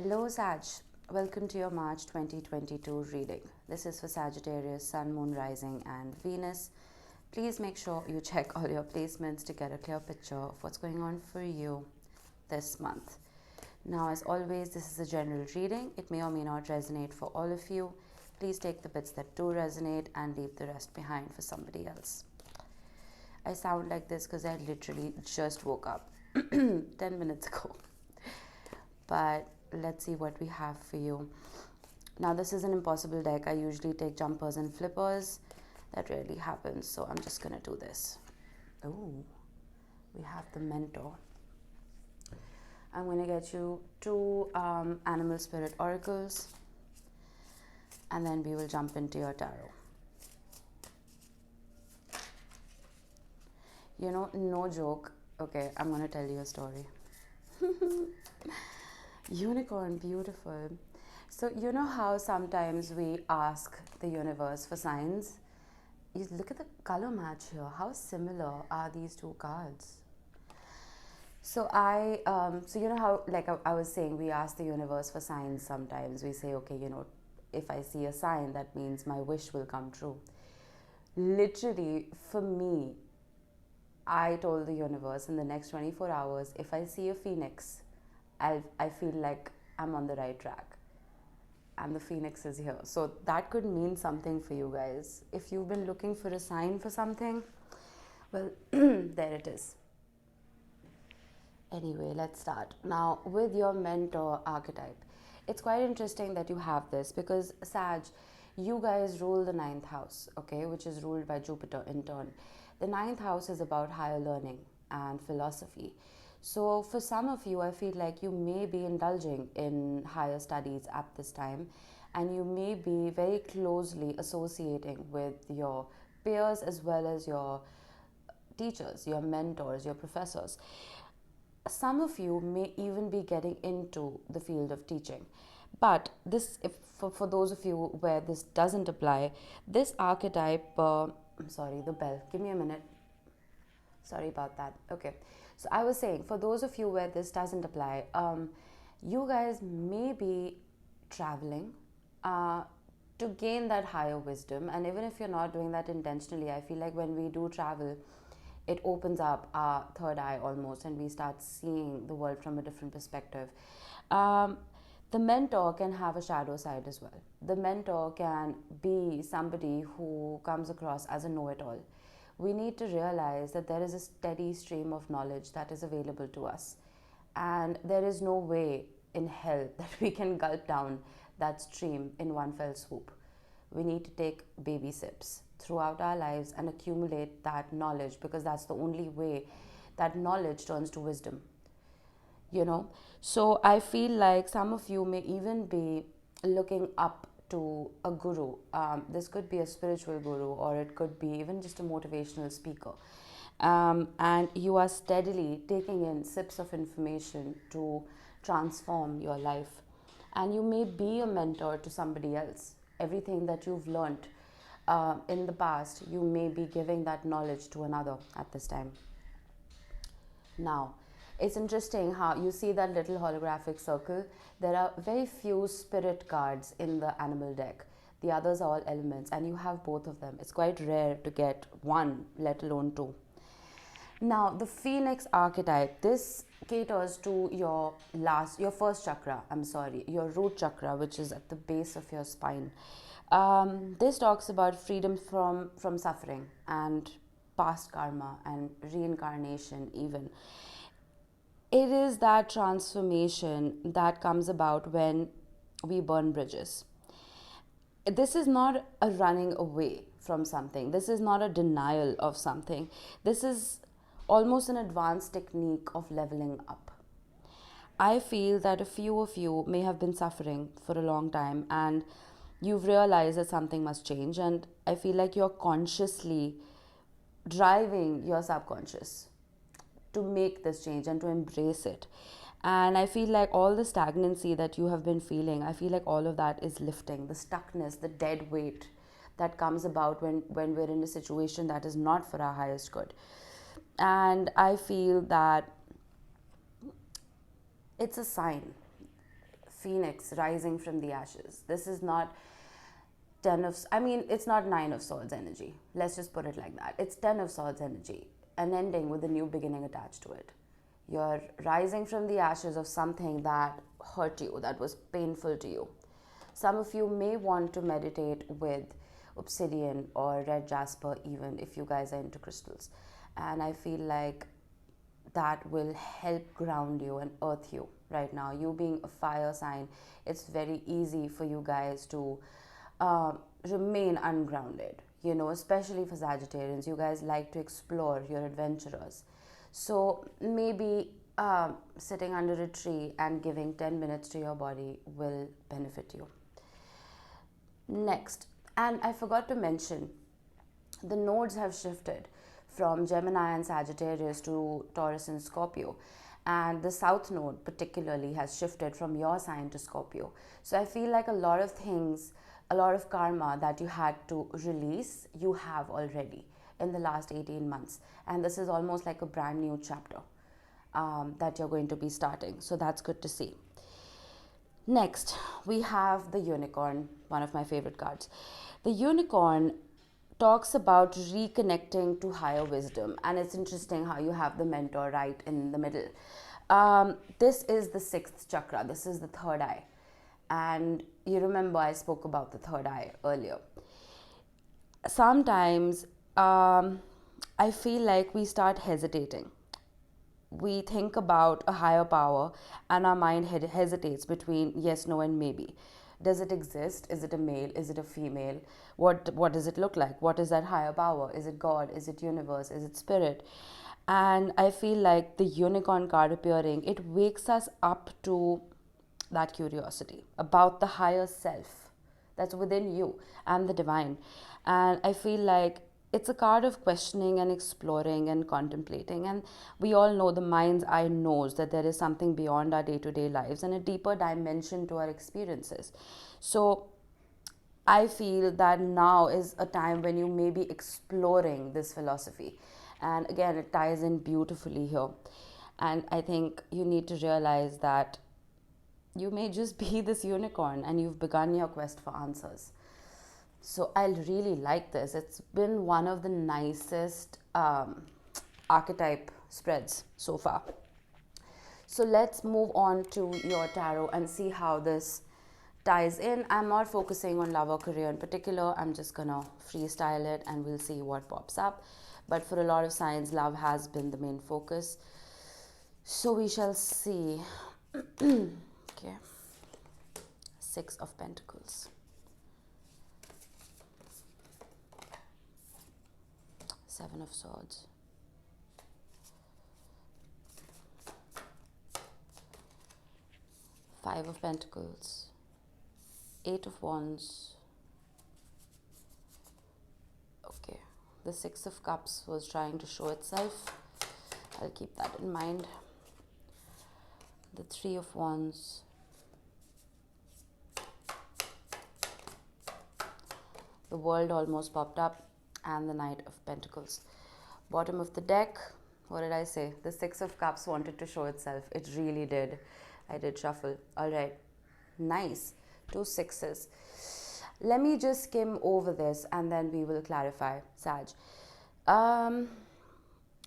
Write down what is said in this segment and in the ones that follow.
Hello Sag, welcome to your March 2022 reading. This is for Sagittarius, Sun, Moon, Rising and Venus. Please make sure you check all your placements to get a clear picture of what's going on for you this month. Now, as always, this is a general reading. It may or may not resonate for all of you. Please take the bits that do resonate and leave the rest behind for somebody else. I sound like this because I literally just woke up 10 minutes ago. But let's see what we have for you. Now, this is an impossible deck. I usually take jumpers and flippers. That rarely happens, so I'm just going to do this. Oh, we have the Mentor. I'm going to get you two animal spirit oracles, and then we will jump into your tarot. You know, no joke. Okay, I'm going to tell you a story. Unicorn, beautiful. So you know how sometimes we ask the universe for signs? You look at the color match here. How similar are these two cards? So so you know how, like I was saying, we ask the universe for signs sometimes. We say, okay, you know, if I see a sign, that means my wish will come true. Literally, for me, I told the universe in the next 24 hours, if I see a phoenix, I feel like I'm on the right track. And the phoenix is here. So that could mean something for you guys. If you've been looking for a sign for something, well, there it is. Anyway, let's start. Now, with your Mentor archetype, it's quite interesting that you have this because, Sag, you guys rule the 9th house, okay, which is ruled by Jupiter in turn. The 9th house is about higher learning and philosophy. So for some of you, I feel like you may be indulging in higher studies at this time, and you may be very closely associating with your peers as well as your teachers, your mentors, your professors. Some of you may even be getting into the field of teaching. But this, for those of you where this doesn't apply, this archetype, I'm sorry, the bell, give me a minute. Sorry about that. Okay. So I was saying, for those of you where this doesn't apply, you guys may be traveling to gain that higher wisdom. And even if you're not doing that intentionally, I feel like when we do travel, it opens up our third eye almost, and we start seeing the world from a different perspective. The mentor can have a shadow side as well. The mentor can be somebody who comes across as a know-it-all. We need to realize that there is a steady stream of knowledge that is available to us. And there is no way in hell that we can gulp down that stream in one fell swoop. We need to take baby sips throughout our lives and accumulate that knowledge, because that's the only way that knowledge turns to wisdom. You know? So I feel like some of you may even be looking up to a guru. This could be a spiritual guru, or it could be even just a motivational speaker. And you are steadily taking in sips of information to transform your life. And you may be a mentor to somebody else. Everything that you've learned in the past, you may be giving that knowledge to another at this time. Now, it's interesting how you see that little holographic circle. There are very few spirit cards in the animal deck. The others are all elements, and you have both of them. It's quite rare to get one, let alone two. Now, the Phoenix archetype, this caters to your first chakra, your root chakra, which is at the base of your spine. This talks about freedom from suffering and past karma and reincarnation even. It is that transformation that comes about when we burn bridges. This is not a running away from something. This is not a denial of something. This is almost an advanced technique of leveling up. I feel that a few of you may have been suffering for a long time, and you've realized that something must change. And I feel like you're consciously driving your subconscious to make this change and to embrace it. And I feel like all the stagnancy that you have been feeling, I feel like all of that is lifting. The stuckness, the dead weight that comes about when we're in a situation that is not for our highest good. And I feel that it's a sign. phoenix rising from the ashes. This is not it's not nine of swords energy. Let's just put it like that. It's 10 of swords energy, an ending with a new beginning attached to it. You're rising from the ashes of something that hurt you, that was painful to you. Some of you may want to meditate with obsidian or red jasper, even if you guys are into crystals. And I feel like that will help ground you and earth you right now. You being a fire sign, it's very easy for you guys to remain ungrounded, especially for Sagittarians. You guys like to explore, you're adventurers. So maybe sitting under a tree and giving 10 minutes to your body will benefit you. Next, and I forgot to mention, the nodes have shifted from Gemini and Sagittarius to Taurus and Scorpio. And the South node particularly has shifted from your sign to Scorpio. So I feel like a lot of things, a lot of karma that you had to release, you have already in the last 18 months. And this is almost like a brand new chapter that you're going to be starting. So that's good to see. Next, we have the unicorn, one of my favorite cards. The unicorn talks about reconnecting to higher wisdom, and it's interesting how you have the mentor right in the middle. This is the sixth chakra. This is the third eye, and you remember I spoke about the third eye earlier. Sometimes I feel like we start hesitating. We think about a higher power and our mind hesitates between yes, no, and maybe. Does it exist? Is it a male? Is it a female? What does it look like? What is that higher power? Is it God? Is it universe? Is it spirit? And I feel like the unicorn card appearing, it wakes us up to that curiosity about the higher self that's within you and the divine. And I feel like it's a card of questioning and exploring and contemplating. And we all know, the mind's eye knows that there is something beyond our day-to-day lives and a deeper dimension to our experiences. So I feel that now is a time when you may be exploring this philosophy. And again, it ties in beautifully here. And I think you need to realize that you may just be this unicorn and you've begun your quest for answers. So I really like this. It's been one of the nicest archetype spreads so far. So let's move on to your tarot and see how this ties in. I'm not focusing on love or career in particular. I'm just gonna freestyle it and we'll see what pops up. But for a lot of signs, love has been the main focus. So we shall see. Okay. Six of Pentacles. Seven of Swords. Five of Pentacles. Eight of Wands. Okay. The Six of Cups was trying to show itself. I'll keep that in mind. The Three of Wands. The World almost popped up. And the Knight of Pentacles. Bottom of the deck, what did I say? The Six of Cups wanted to show itself. It really did. I did shuffle. All right. Nice. 2 sixes. Let me just skim over this and then we will clarify, Sag.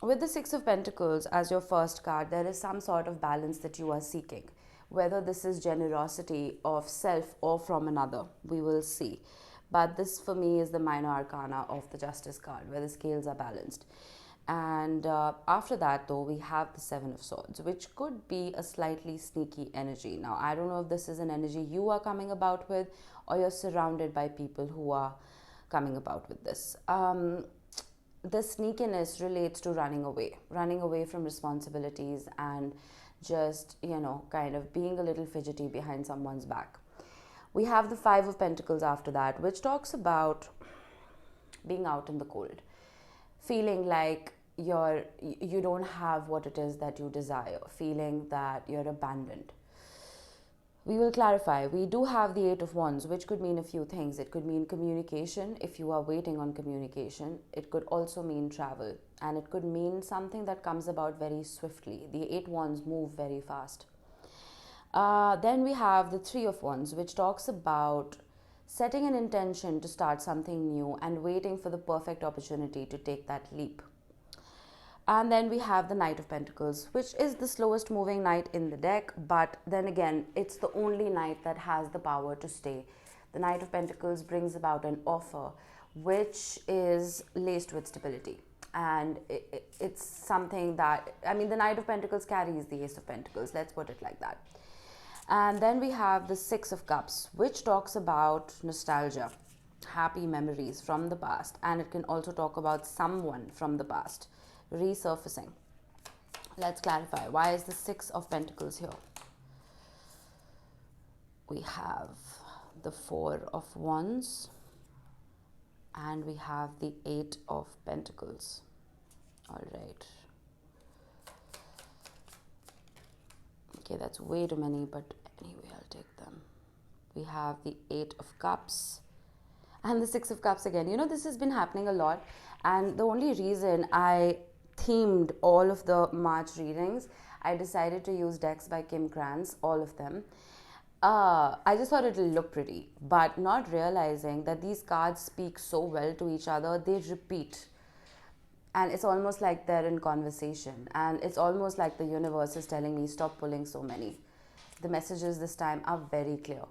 With the Six of Pentacles as your first card, there is some sort of balance that you are seeking. Whether this is generosity of self or from another, we will see. But this for me is the minor arcana of the Justice card, where the scales are balanced. And after that, though, we have the Seven of Swords, which could be a slightly sneaky energy. Now, I don't know if this is an energy you are coming about with or you're surrounded by people who are coming about with this. The sneakiness relates to running away from responsibilities and just, kind of being a little fidgety behind someone's back. We have the Five of Pentacles after that, which talks about being out in the cold, feeling like you don't have what it is that you desire, feeling that you're abandoned. We will clarify. We do have the Eight of Wands, which could mean a few things. It could mean communication if you are waiting on communication. It could also mean travel, and it could mean something that comes about very swiftly. The Eight Wands move very fast. Then we have the Three of Wands, which talks about setting an intention to start something new and waiting for the perfect opportunity to take that leap. And then we have the Knight of Pentacles, which is the slowest moving knight in the deck, but then again, it's the only knight that has the power to stay. The Knight of Pentacles brings about an offer which is laced with stability. And it's something that, I mean, the Knight of Pentacles carries the Ace of Pentacles, let's put it like that. And then we have the Six of Cups, which talks about nostalgia, happy memories from the past, and it can also talk about someone from the past resurfacing. Let's clarify, why is the Six of Pentacles here? We have the Four of Wands and we have the Eight of Pentacles. All right. Okay, that's way too many, but anyway, I'll take them. We have the Eight of Cups and the Six of Cups again. You know, this has been happening a lot, and the only reason I themed all of the March readings, I decided to use decks by Kim Krans, all of them. I just thought it'll look pretty, but not realizing that these cards speak so well to each other, they repeat. And it's almost like they're in conversation. And it's almost like the universe is telling me, stop pulling so many. The messages this time are very clear.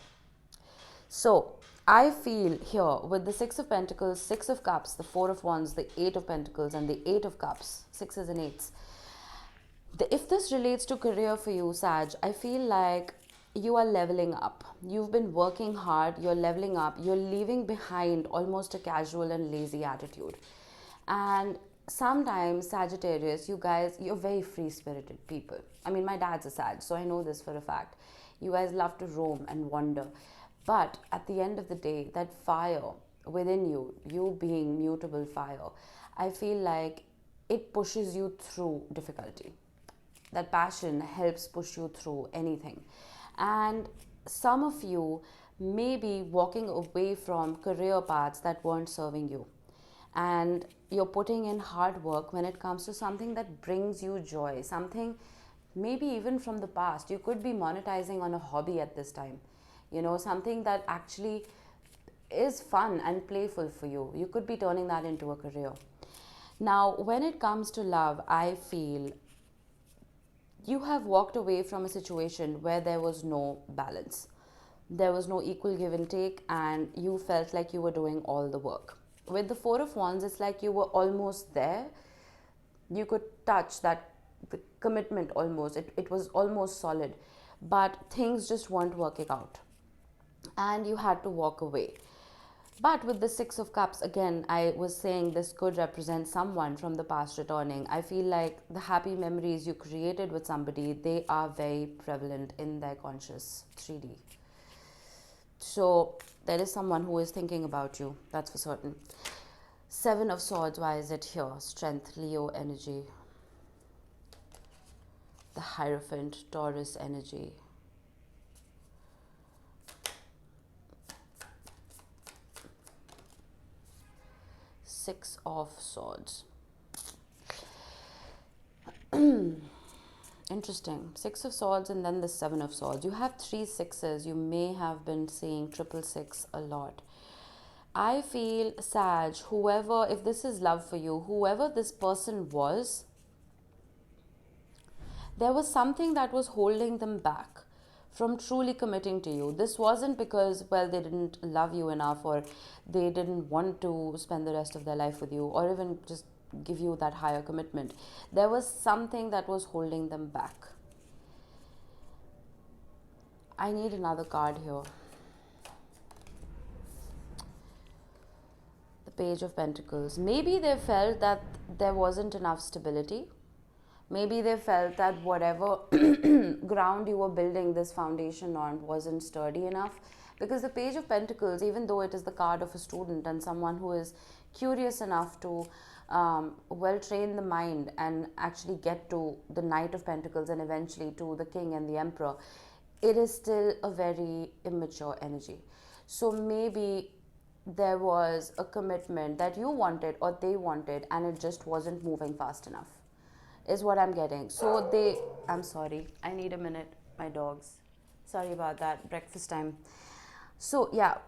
So I feel here with the Six of Pentacles, Six of Cups, the Four of Wands, the Eight of Pentacles, and the Eight of Cups, sixes and eights. If this relates to career for you, Sag, I feel like you are leveling up. You've been working hard, you're leveling up, you're leaving behind almost a casual and lazy attitude. And sometimes, Sagittarius, you guys, you're very free-spirited people. I mean, my dad's a Sag, so I know this for a fact. You guys love to roam and wander. But at the end of the day, that fire within you, you being mutable fire, I feel like it pushes you through difficulty. That passion helps push you through anything. And some of you may be walking away from career paths that weren't serving you. And you're putting in hard work when it comes to something that brings you joy, something maybe even from the past. You could be monetizing on a hobby at this time, you know, something that actually is fun and playful for you. You could be turning that into a career. Now, when it comes to love, I feel you have walked away from a situation where there was no balance. There was no equal give and take, and you felt like you were doing all the work. With the Four of Wands, it's like you were almost there. You could touch that, the commitment almost. It was almost solid, but things just weren't working out. And you had to walk away. But with the Six of Cups, again, I was saying this could represent someone from the past returning. I feel like the happy memories you created with somebody, they are very prevalent in their conscious 3D. So there is someone who is thinking about you, that's for certain. Seven of Swords, why is it here? Strength, Leo energy. The Hierophant, Taurus energy. Six of Swords. Interesting. Six of Swords and then the Seven of Swords. You have three sixes. You may have been seeing 666 a lot. I feel, Sag, whoever, if this is love for you, whoever this person was, there was something that was holding them back from truly committing to you. This wasn't because, well, they didn't love you enough or they didn't want to spend the rest of their life with you or even just give you that higher commitment. There was something that was holding them back. I need another card here. The Page of Pentacles. Maybe they felt that there wasn't enough stability. Maybe they felt that whatever ground you were building this foundation on wasn't sturdy enough. Because the Page of Pentacles, even though it is the card of a student and someone who is curious enough to well train the mind and actually get to the Knight of Pentacles and eventually to the King and the Emperor, it is still a very immature energy. So maybe there was a commitment that you wanted or they wanted and it just wasn't moving fast enough, is what I'm getting. So I'm sorry, I need a minute, my dogs. Sorry about that, breakfast time. So yeah,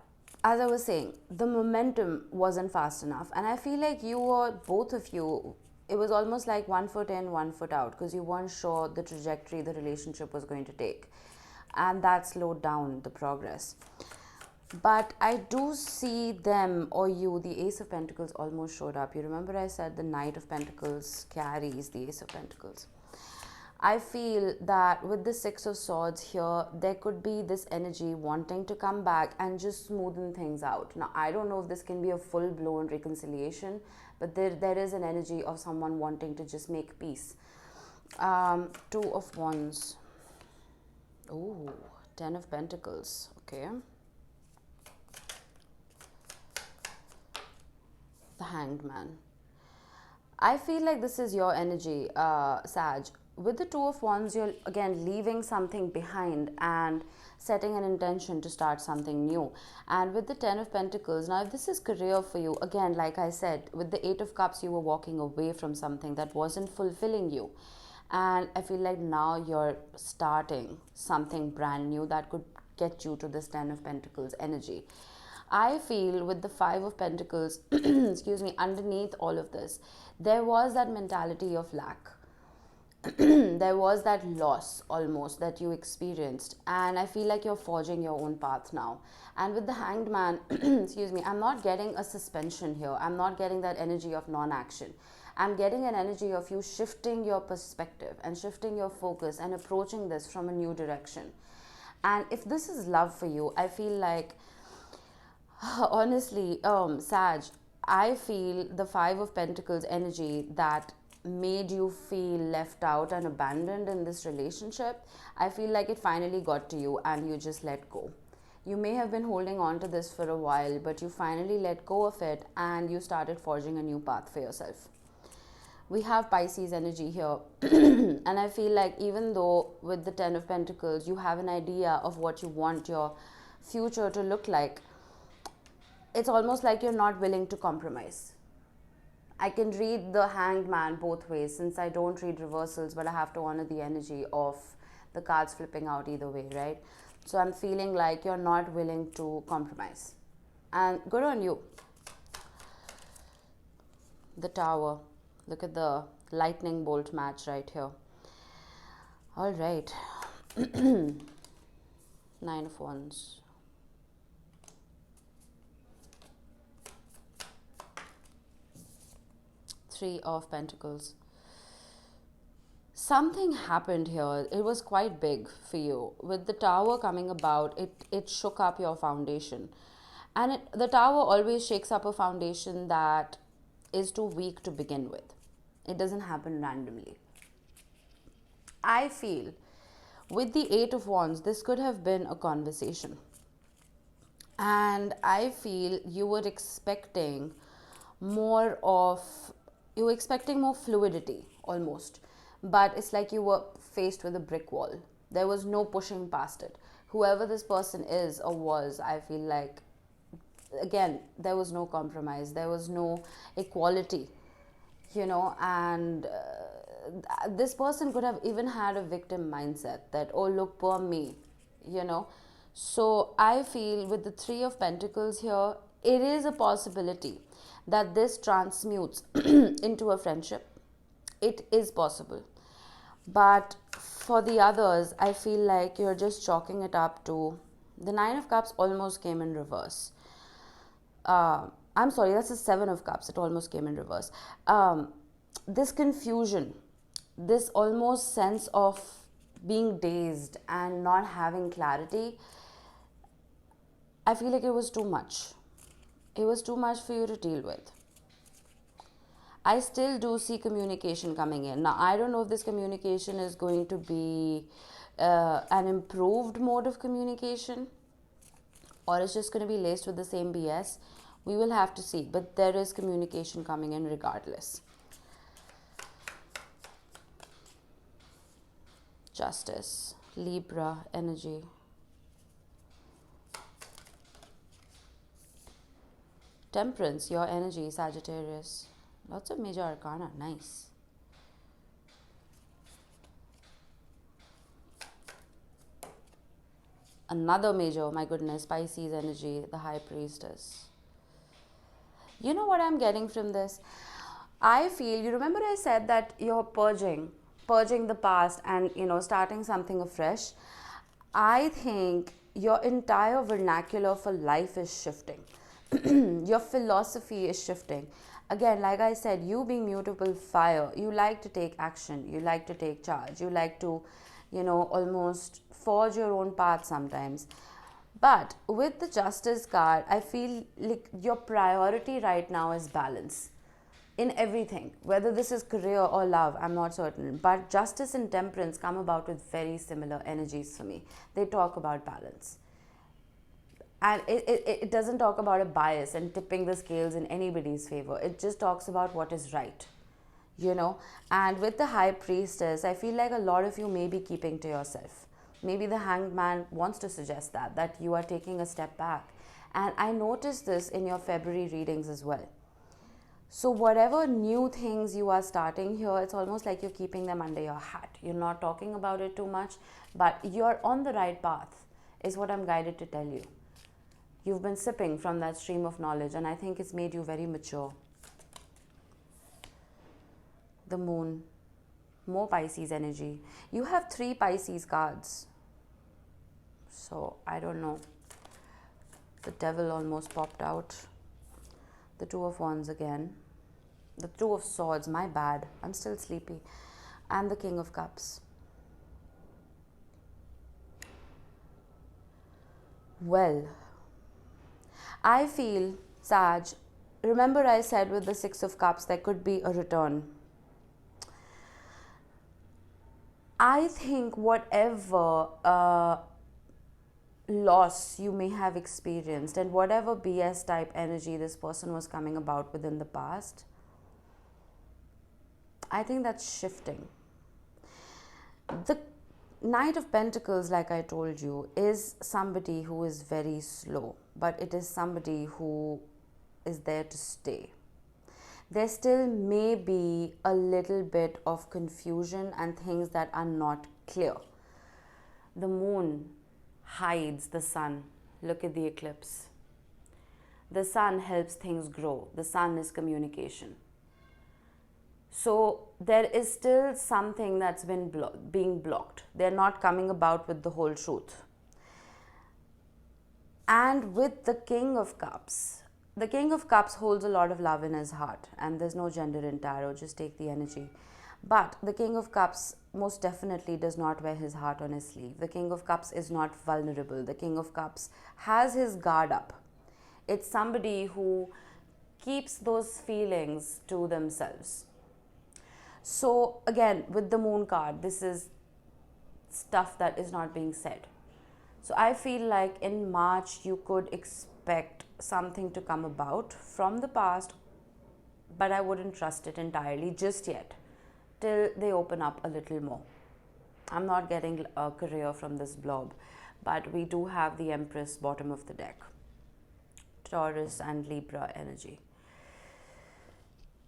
as I was saying, the momentum wasn't fast enough, and I feel like you were, both of you, it was almost like 1 foot in, 1 foot out, because you weren't sure the trajectory the relationship was going to take, and that slowed down the progress. But I do see them or you, the Ace of Pentacles almost showed up. You remember I said the Knight of Pentacles carries the Ace of Pentacles. I feel that with the Six of Swords here, there could be this energy wanting to come back and just smoothen things out. Now, I don't know if this can be a full-blown reconciliation, but there is an energy of someone wanting to just make peace. Two of Wands. Oh, 10 of Pentacles. Okay. The Hanged Man. I feel like this is your energy, Sag. With the Two of Wands, you're again leaving something behind and setting an intention to start something new. And with the 10 of Pentacles, now if this is career for you, again, like I said, with the 8 of Cups, you were walking away from something that wasn't fulfilling you. And I feel like now you're starting something brand new that could get you to this 10 of Pentacles energy. I feel with the 5 of Pentacles, excuse me, underneath all of this, there was that mentality of lack. There was that loss almost that you experienced, and I feel like you're forging your own path now. And with the Hanged Man, excuse me, I'm not getting a suspension here. I'm not getting that energy of non-action. I'm getting an energy of you shifting your perspective and shifting your focus and approaching this from a new direction. And if this is love for you, I feel like, honestly, Sag, I feel the 5 of Pentacles energy that made you feel left out and abandoned in this relationship, I feel like it finally got to you and you just let go. You may have been holding on to this for a while, but you finally let go of it and you started forging a new path for yourself. We have Pisces energy here. And I feel like even though with the 10 of Pentacles, you have an idea of what you want your future to look like, it's almost like you're not willing to compromise. I can read the Hanged Man both ways, since I don't read reversals, but I have to honor the energy of the cards flipping out either way, right? So I'm feeling like you're not willing to compromise. And good on you. The Tower. Look at the lightning bolt match right here. All right. 9 of Wands. Three of Pentacles. Something happened here. It was quite big for you. With the Tower coming about, it shook up your foundation. And the Tower always shakes up a foundation that is too weak to begin with. It doesn't happen randomly. I feel with the 8 of Wands, this could have been a conversation. And I feel you were expecting more fluidity almost. But it's like you were faced with a brick wall. There was no pushing past it. Whoever this person is or was, I feel like, again, there was no compromise. There was no equality, and this person could have even had a victim mindset that, oh, look, poor me, So I feel with the 3 of Pentacles here, it is a possibility that this transmutes into a friendship. It is possible. But for the others, I feel like you're just chalking it up to the 9 of Cups almost came in reverse. I'm sorry, that's the 7 of Cups. It almost came in reverse. This confusion, this almost sense of being dazed and not having clarity, I feel like it was too much. It was too much for you to deal with. I still do see communication coming in. Now, I don't know if this communication is going to be an improved mode of communication, or it's just going to be laced with the same BS. We will have to see. But there is communication coming in regardless. Justice, Libra energy. Temperance, your energy, Sagittarius. Lots of major arcana, nice. Another major, my goodness, Pisces energy, the High Priestess. You know what I'm getting from this? I feel, you remember I said that you're purging the past and, starting something afresh. I think your entire vernacular for life is shifting. Your philosophy is shifting. Again, like I said, you being mutable fire, you like to take action, you like to take charge, you like to, almost forge your own path sometimes. But with the Justice card, I feel like your priority right now is balance in everything. Whether this is career or love, I'm not certain. But justice and temperance come about with very similar energies for me. They talk about balance. And it doesn't talk about a bias and tipping the scales in anybody's favor. It just talks about what is right, And with the High Priestess, I feel like a lot of you may be keeping to yourself. Maybe the Hanged Man wants to suggest that you are taking a step back. And I noticed this in your February readings as well. So whatever new things you are starting here, it's almost like you're keeping them under your hat. You're not talking about it too much, but you're on the right path, is what I'm guided to tell you. You've been sipping from that stream of knowledge, and I think it's made you very mature. The Moon, more Pisces energy. You have 3 Pisces cards. So, I don't know. The Devil almost popped out. The Two of Wands again. The Two of Swords, my bad. I'm still sleepy. And the King of Cups. Well, I feel, Sag, remember I said with the Six of Cups there could be a return. I think whatever loss you may have experienced and whatever BS type energy this person was coming about within the past, I think that's shifting. The Knight of Pentacles, like I told you, is somebody who is very slow, but it is somebody who is there to stay. There still may be a little bit of confusion and things that are not clear. The Moon hides the Sun. Look at the eclipse. The Sun helps things grow. The Sun is communication. So there is still something that's been being blocked. They're not coming about with the whole truth. And with the King of Cups, the King of Cups holds a lot of love in his heart, and there's no gender in tarot, just take the energy. But the King of Cups most definitely does not wear his heart on his sleeve. The King of Cups is not vulnerable. The King of Cups has his guard up. It's somebody who keeps those feelings to themselves. So again, with the Moon card, this is stuff that is not being said. So I feel like in March, you could expect something to come about from the past, but I wouldn't trust it entirely just yet, till they open up a little more. I'm not getting a career from this blob, but we do have the Empress bottom of the deck. Taurus and Libra energy.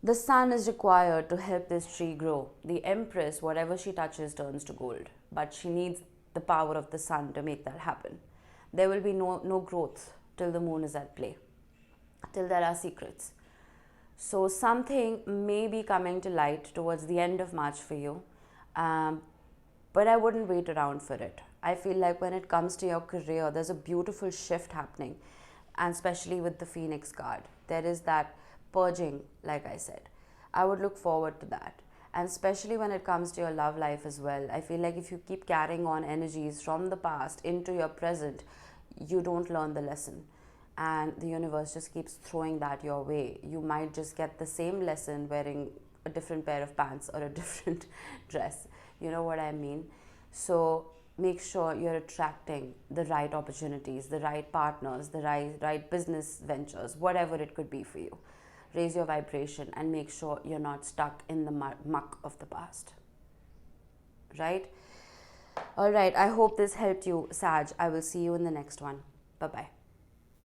The Sun is required to help this tree grow. The Empress, whatever she touches turns to gold, but she needs the power of the Sun to make that happen. There will be no growth till the Moon is at play, till there are secrets. So something may be coming to light towards the end of March for you, but I wouldn't wait around for it. I feel like when it comes to your career, there's a beautiful shift happening, and especially with the Phoenix card. There is that purging, like I said. I would look forward to that. And especially when it comes to your love life as well. I feel like if you keep carrying on energies from the past into your present, you don't learn the lesson. And the universe just keeps throwing that your way. You might just get the same lesson wearing a different pair of pants or a different dress. You know what I mean? So make sure you're attracting the right opportunities, the right partners, the right business ventures, whatever it could be for you. Raise your vibration and make sure you're not stuck in the muck of the past. Right? All right. I hope this helped you, Sag. I will see you in the next one. Bye-bye.